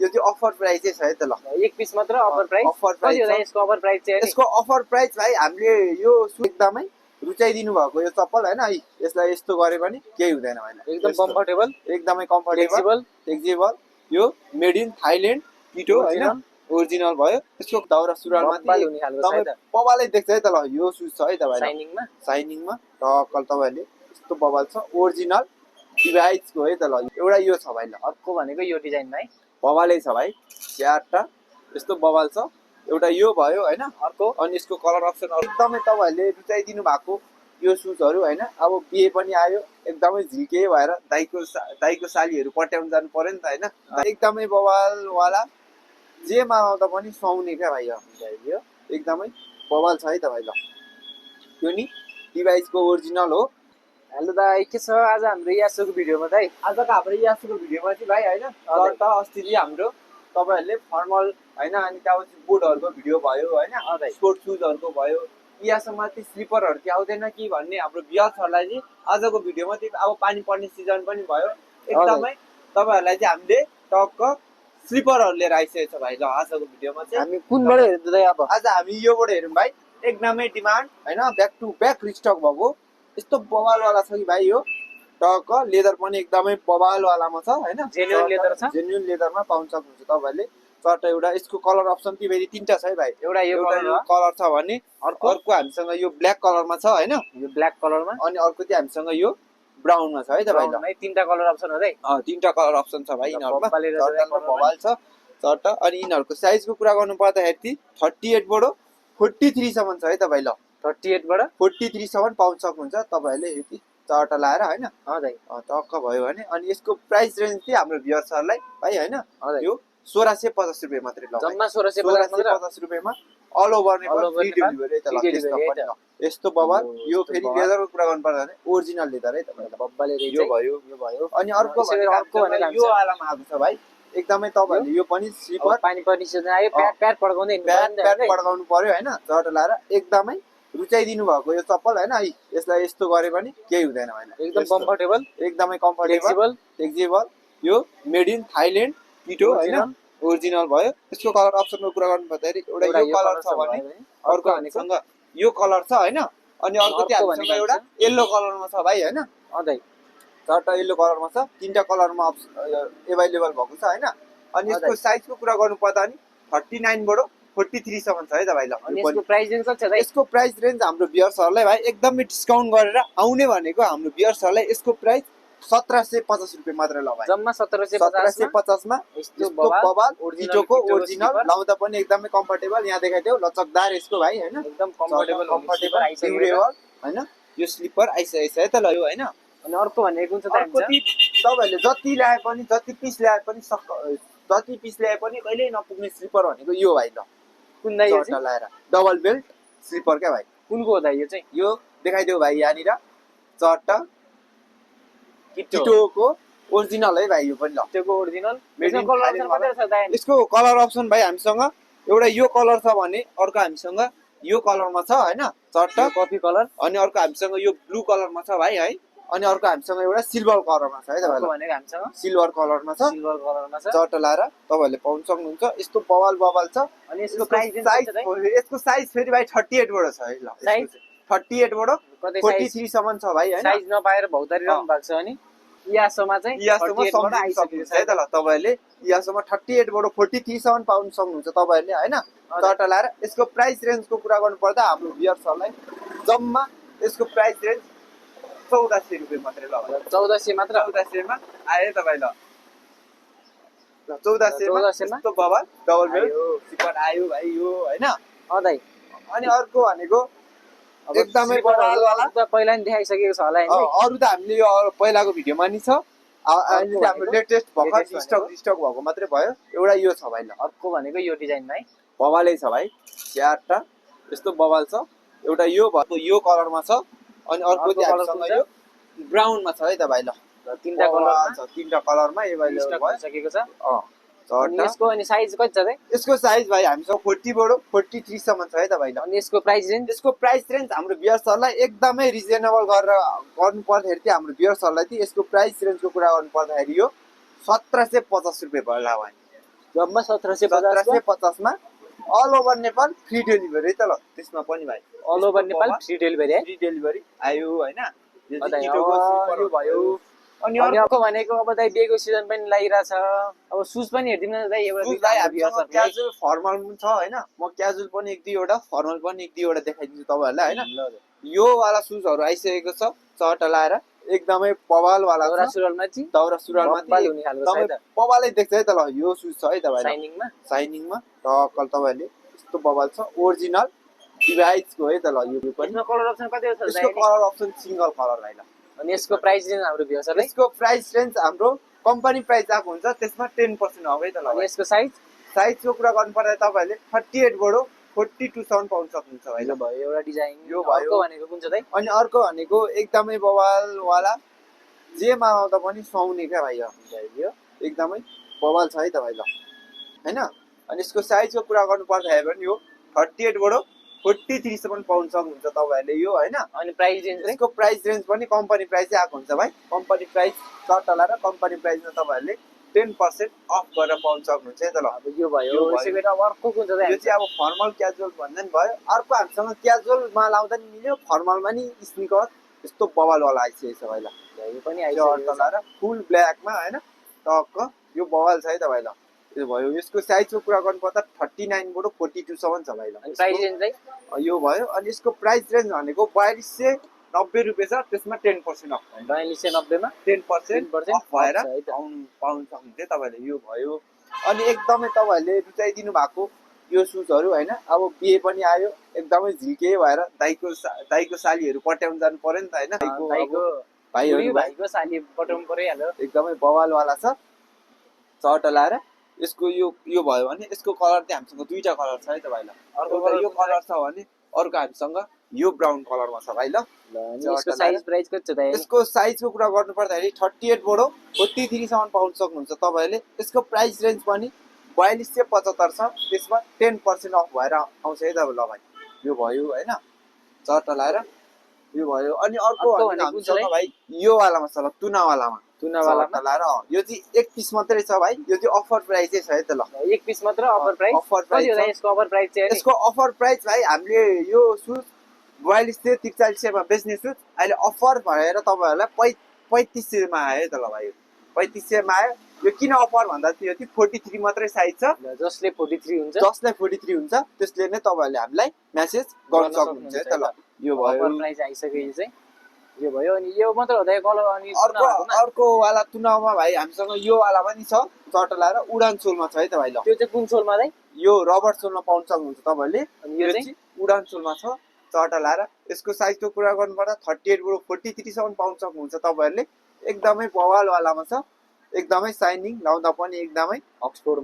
यो चाहिँ offer price छ है त ल एक पिस मात्र अफर प्राइस अफर प्राइस यसको अफर प्राइस चाहिँ यसको अफर प्राइस भाइ हामीले यो एकदमै रुचाइदिनु भएको यो चप्पल हैन है यसलाई यस्तो गरे पनि केही हुँदैन हैन एकदम कम्फर्टेबल एकदमै कम्फर्टेबल फ्लेक्सिबल यो मेड इन थाइल्यान्ड किटो हैन ओरिजिनल भयो यसको दौरा सुरुवालमा तपाईँ बबालै देख्छ है त ल यो सुज छ है तपाईलाई साइनिङमा टक्कल तपाईहरुले यस्तो बबाल छ ओरिजिनल डिभाइसको है त ल एउटा यो छ भाइ ल अर्को भनेको यो डिजाइनमा है बबालै छ भाइ चारटा यस्तो बबाल छ एउटा यो भयो हैन अर्को अनि यसको कलर अप्सन एकदमै तपाईहरुले रुचाइदिनु भएको यो सुजहरु हैन अब बिहे पनि आयो एकदमै झिल्के भएर दाइको सालीहरु पट्याउन जानु पर्यो नि त हैन एकदमै बवाल वाला जे मागाउँदा पनि सुहाउने क्या भाइ यो एकदमै बवाल छ है त भाइ ल यो नि डिभाइसको ओरिजिनल हो हेलो दाइ के छ आज हाम्रो यासोको भिडियोमा दाइ आजको हाम्रो यासोको भिडियोमा चाहिँ भाइ हैन त अस्ति चाहिँ हाम्रो तपाईहरुले फर्मल हैन अनि त्यहाँपछि बुटहरुको भिडियो भयो हैन स्पोर्ट सुजहरुको भयो यासोमा चाहिँ स्लिपरहरु चाहिँ आउँदैन कि भन्ने हाम्रो व्युअर्सहरुलाई चाहिँ आजको भिडियोमा चाहिँ अब पानी पर्ने सिजन पनि भयो एकदमै तपाईहरुलाई चाहिँ हामीले टक्क स्लिपरहरु लिएर आइसकेको छ भाइ ल आजको भिडियोमा चाहिँ हामी कुनबाट हेर्दै दाइ अब आज हामी योबाट हेरौँ भाइ एकदमै डिमान्ड हैन ब्याक टु ब्याक रिस्टक भएको यस्तो बवाल वाला छ कि भाइ यो टक्क लेदर पनि एकदमै बवाल वालामा छ हैन जेन्युइन लेदर छ जेन्युइन लेदरमा पाउन सक्नुहुन्छ तपाईहरुले चट्टा एउटा यसको कलर अप्सन चाहिँ फेरि तीनटा छ है भाइ एउटा यो कलर छ भने अर्को हामीसँग यो ब्ल्याक कलरमा छ हैन यो ब्ल्याक कलरमा अनि अर्को चाहिँ हामीसँग यो ब्राउनमा छ है त भाइ ल तीनटा कलर अप्सन हो है तीनटा कलर अप्सन छ भाइ यिनीहरुमा बवाल छ चट्टा अनि यिनीहरुको साइजको कुरा गर्नु पर्दाखेरि 38 बाट 43 सम्म छ है त भाइ ल 38 बाट 43 सम्म पाउन सक्नुहुन्छ तपाईहरुले यति चट्टा लाएर हैन टक्क भयो भने अनि यसको प्राइस रेन्ज चाहिँ हाम्रो भ्युअर्सहरुलाई भाइ हैन यो 1650 रुपैयाँ मात्रै ल जम्मा 1650 रुपैयाँमा all over Nepal free delivery त ल यस्तो बवाल यो फेरि लेदरको कुरा गर्नु पर्दा भने ओरिजिनल लेदर है तपाईहरुलाई बब्बाले यो भयो अनि अर्को भनेको यो आलामा आएको छ भाइ एकदमै तपाईहरुले यो पनि स्लिपर पानी पर्ने सिजन आयो प्याड पड्काउँदै प्याड पड्काउनु पर्यो हैन चट्टा लाएर एकदमै रुचाइदिनु भएको यो चप्पल हैन है यसलाई यस्तो गरे पनि केही हुँदैन हैन एकदम कम्फर्टेबल एकदमै फ्लेक्सिबल यो मेड इन थाइल्यान्ड किटो हैन ओरिजिनल भयो यसको कलर अप्सनको कुरा गर्नु पर्दाखेरि एउटा यो कलर छ भने अर्को हामीसँग यो कलर छ हैन अनि अर्को चाहिँ हामीसँग एउटा येलो कलरमा छ भाइ हैन चट्टा येलो कलरमा छ तीनटा कलरमा अवेलेबल भएको छ हैन अनि यसको साइजको कुरा गर्नु पर्दा नि 39 बाट 43 सम्म छ है त भाइ ल अनि यसको प्राइस रेन्ज कति छ दाइ यसको प्राइस रेन्ज हाम्रो भ्युअर्सहरुलाई भाइ एकदमै डिस्काउन्ट गरेर आउने भनेको हाम्रो भ्युअर्सहरुलाई यसको प्राइस 1750 रुपैयाँ मात्र ल भाइ जम्मा 1750 मा यस्तो बवाल किटोको ओरिजिनल लाउँदा पनि एकदमै कम्फर्टेबल यहाँ देखाइदेऊ लचकदार यसको भाइ हैन एकदम कम्फर्टेबल हैन यो स्लिपर आइसकेछ है त ल यो हैन अनि अर्को भनेको कुन छ त तपाईहरुले जति ल्याए पनि जति पिस ल्याए पनि कहिल्यै नपुग्ने स्लिपर भनेको यो भाइ ल कुन दाइ यो चाहिँ लाएर डबल बेल्ट स्लिपर क्या भाइ कुनको हो दाइ यो चाहिँ यो देखाइदेऊ भाइ यहाँनिर चट्टा किटोको ओरिजिनल है भाइ यो पनि ल किटोको ओरिजिनल यसको कलर अप्सन भाइ हामीसँग एउटा यो कलर छ भने अर्को हामीसँग यो कलरमा छ हैन चट्टा कफी कलर अनि अर्को हामीसँग यो ब्लू कलरमा छ भाइ है अनि अर्को हामीसँग एउटा सिल्भर कलरमा छ है त भाइ भनेको हामीसँग सिल्भर कलरमा छ चट्टा लाएर तपाईहरुले पाउन सक्नुहुन्छ यस्तो बवाल छ अनि यसको यसको साइज फेरि भाइ 38 बाट छ है ल साइज 38 बाट 43 सम्म छ भाइ हैन साइज नपाएर भौतारी रहनु भएको छ अनि यासोमा चाहिँ यासोमा सक्नुहुन्छ है त ल तपाईहरुले यासोमा 38 बाट 43 सम्म पाउन सक्नुहुन्छ तपाईहरुले हैन चट्टा लाएर यसको प्राइस रेन्जको कुरा गर्नु पर्दा हाम्रो भ्युअर्सहरुलाई जम्मा यसको प्राइस रेन्ज 1400 रुपैयाँ मात्रै ल 1400 मात्र 1400 मा आयो त भाइ ल 1400 मा यस्तो बवाल डबल बेल्ट स्लिपर आयो भाइ यो हैन दाइ अनि अर्को भनेको एकदमै बवाल वाला त पहिला नि देखाइसकेको छ होला हैन अरु त हामीले यो पहिलाको भिडियोमा नि छ अहिले चाहिँ हाम्रो लेटेस्ट भर्खर स्टक भएको मात्रै भयो एउटा यो छ भाइ ल अर्को भनेको यो डिजाइनमा है बवालै छ भाइ चारटा यस्तो बवाल छ एउटा यो भएको यो कलरमा छ अनि अर्को चाहिँ हामीसँग यो ब्राउनमा छ है त भाइ ल तीनटा कलरमा एभाइलेबल भइसकेको छ अनि यसको अनि साइज कति छ त यसको साइज भाइ हामीसँग 40 बाट 43 सम्म छ है त भाइ ल अनि यसको प्राइस रेन्ज हाम्रो भ्युअर्सहरुलाई एकदमै रिजनेबल गरेर गर्नु पर्दाखेरि चाहिँ हाम्रो भ्युअर्सहरुलाई चाहिँ यसको प्राइस रेन्जको कुरा गर्नु पर्दाखेरि यो 1750 रुपैयाँ भयो ल भाइ जम्मा 1750 1750 मा all over Nepal free delivery त ल त्यसमा पनि भाइ all over Nepal free delivery है फ्री डेलिभरी आयो हैन यो अदाइ चाहिँ किटोको स्लिपर यो भयो अनि अनि अर्को भनेको अब दाइ बेको सिजन पनि लागिरहेछ अब सुज पनि हेर्दिम न दाइ एउटा सुज भाइ हामीसँग क्याजुअल फर्मल पनि छ हैन म क्याजुअल पनि एक दुईवटा फर्मल पनि एक दुईवटा देखाइदिन्छु तपाईहरुलाई हैन यो वाला सुजहरु आइसकेको छ चट लाएर एकदमै पवाल वाला दौरा सुरुवालमा चाहिँ दौरा सुरुवालमा बब्बाल हुने खालको छ है त पवालै देख्छ है त ल यो सुज छ है तपाईलाई साइनिङमा साइनिङमा टक्कल तपाईहरुले यस्तो बवाल छ ओरिजिनल डिभाइसको है त ल यो पनि यसमा कलर अप्सन कति छ यसको कलर अप्सन सिंगल कलर भाइ ल अनि यसको प्राइस रेन्ज हाम्रो भ्युअर्सहरुलाई यसको प्राइस रेन्ज हाम्रो कम्पनी प्राइस आएको हुन्छ त्यसमा 10% अफ है त ल अनि यसको साइज साइजको कुरा गर्नु पर्दा तपाईहरुले 38 बाट 42 सम्म पाउन सक्नुहुन्छ भाइ यो भयो एउटा डिजाइन यो भयो। अर्को भनेको कुन छ दाइ अनि अर्को भनेको एकदमै बवाल वाला जेमा आउँदा पनि सुहाउने क्या भाइ यो एकदमै बवाल छ है त भाइ ल हैन अनि यसको साइजको कुरा गर्नु पर्दाखेरि पनि यो 38 बाट 43 सम्म पाउन सक्नुहुन्छ तपाईहरुले यो हैन अनि प्राइस रेन्ज यसको प्राइस रेन्ज पनि कम्पनी प्राइसै आएको हुन्छ भाइ कम्पनी प्राइस चट्टला र कम्पनी प्राइसमा तपाईहरुले 10% अफ गरेर पाउन सक्नुहुन्छ है त ल अब यो भयो यो भयो। यसै गरी अब अर्को कुन छ दाइ यो चाहिँ अब फर्मल क्याजुअल भन्दा नि भयो अर्को हामीसँग क्याजुअलमा लाउँदा नि मिल्यो फर्मलमा नि स्निकर यस्तो बवाल वाला आइसकेको छ भाइ ल यो पनि यो आइसक्यो चट्टला र फुल ब्ल्याकमा हैन टक्क यो बवाल छ है त भाइ ल यो भयो यसको साइजको कुरा गर्नु पर्दा 39 बाट 42 सम्म छ भाइ ल अनि प्राइस रेन्ज चाहिँ यो भयो अनि यसको प्राइस रेन्ज भनेको 4290 रुपैयाँ छ त्यसमा 10% अफ 4290 मा 10% अफ भएर अफ छ है त। पाउन सक्नुहुन्छ तपाईले यो भयो अनि एकदमै तपाईहरुले रुचाइदिनु भएको यो सुजहरु हैन अब बिहे पनि आयो एकदमै झिके भएर दाइको सालीहरु पट्याउन जानु पर्यो नि त हैन दाइको भाइहरु भाइको साली पटाउनु पर्यो हाल्यो एकदमै बवाल वाला छ चट लाएर यसको यो भयो भने यसको कलर चाहिँ हामीसँग दुईटा कलर छ है त भाइ ल अर्को यो कलर छ भने अर्को हामीसँग यो ब्राउन कलरमा छ भाइ ल अनि यसको साइज प्राइस कति छ दाइ यसको साइजको कुरा गर्नु पर्दाखेरि 38 बाट 43 सम्म पाउन सक्नुहुन्छ तपाईहरुले यसको प्राइस रेन्ज पनि 4275 छ त्यसमा 10% अफ भएर आउँछ है त ल भाइ यो भयो हैन चट लाएर यो भयो अनि अर्को भने कुन छ हामीसँग भाइ यो वालामा छ ल तुना वालामा लाएर यो चाहिँ एक पिस मात्रै छ भाइ यो चाहिँ अफर प्राइस छ है त ल एक पिस मात्र अफर प्राइस अफर प्राइस कति हो यसको अफर प्राइस चाहिँ यसको अफर प्राइस भाइ हामीले यो सुज 4243 मा बेच्ने सुज अहिले अफर भएर तपाईहरुलाई 3500 मा आयो त ल भाइ 3500 मा आयो यो किन अफर भन्दा त्यो 43 मात्रै साइज छ जसले 43 हुन्छ जसले 43 हुन्छ त्यसले नै तपाईहरुले हामीलाई मेसेज गर्न सक्नुहुन्छ है त ल यो भयो अफर प्राइस आइसक्यो यो चाहिँ यो भयो अनि यो मात्र हो दाइ कलर अनि अर्को वाला तुनाउमा भाइ हामीसँग यो वाला पनि छ चट लाएर उडान सोलमा छ है त भाइ ल त्यो चाहिँ कुन सोलमा दाइ यो रबर सोलमा पाउन सक्नुहुन्छ तपाईहरुले अनि यो चाहिँ उडान सोलमा छ चट लाएर यसको साइजको कुरा गर्नुपर्दा 38 बाट 43 सम्म पाउन सक्नुहुन्छ तपाईहरुले एकदमै बवाल वालामा छ एकदमै साइनिङ लाउँदा पनि एकदमै अक्सफोर्ड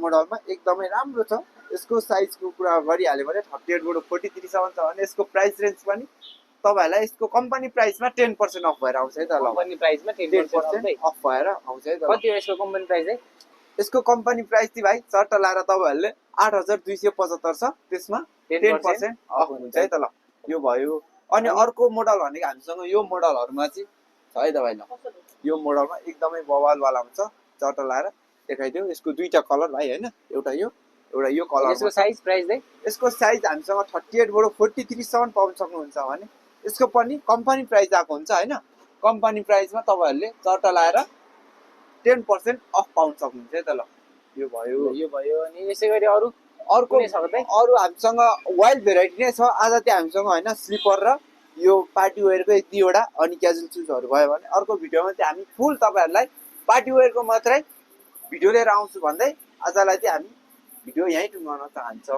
मोडलमा एकदमै राम्रो छ यसको साइजको कुरा गरिहाल्यो भने 38 बाट 43 सम्म छ अनि यसको प्राइस रेन्ज पनि तपाईहरुलाई यसको कम्पनी प्राइसमा 10% अफ भएर आउँछ है त ल कम्पनी प्राइसमा 10% अफ भएर आउँछ है त कति हो यसको कम्पनी प्राइस है यसको कम्पनी प्राइस चाहिँ भाइ चट्ट लाएर तपाईहरुले 8275 छ त्यसमा 10% अफ हुन्छ है त ल यो भयो अनि अर्को मोडल भनेको हामीसँग यो मोडलहरुमा चाहिँ छ है त भाइ ल यो मोडलमा एकदमै बवाल वालामा छ चट्ट लाएर देखाइदियो यसको दुईटा कलर भाइ हैन एउटा यो कलर यसको साइज प्राइस दे यसको साइज हामीसँग 38 बाट 43 सम्म पाउन सक्नुहुन्छ भने यसको पनि कम्पनी प्राइस आएको हुन्छ हैन कम्पनी प्राइसमा तपाईहरुले चट्ट लाएर 10% अफ पाउन सक्नुहुन्छ है त ल यो भयो अनि यसै गरी अर्को हामीसँग वाइल्ड भेराइटी नै छ आज चाहिँ हामीसँग हैन स्लिपर र यो पार्टी वेयरको एक दुईवटा अनि क्याजुअल सुजहरु भयो भने अर्को भिडियोमा चाहिँ हामी फुल तपाईहरुलाई पार्टी वेयरको मात्रै भिडियो लिएर आउँछु भन्दै आजलाई चाहिँ हामी भिडियो यहीँ टुङ्गाउन चाहन्छौँ।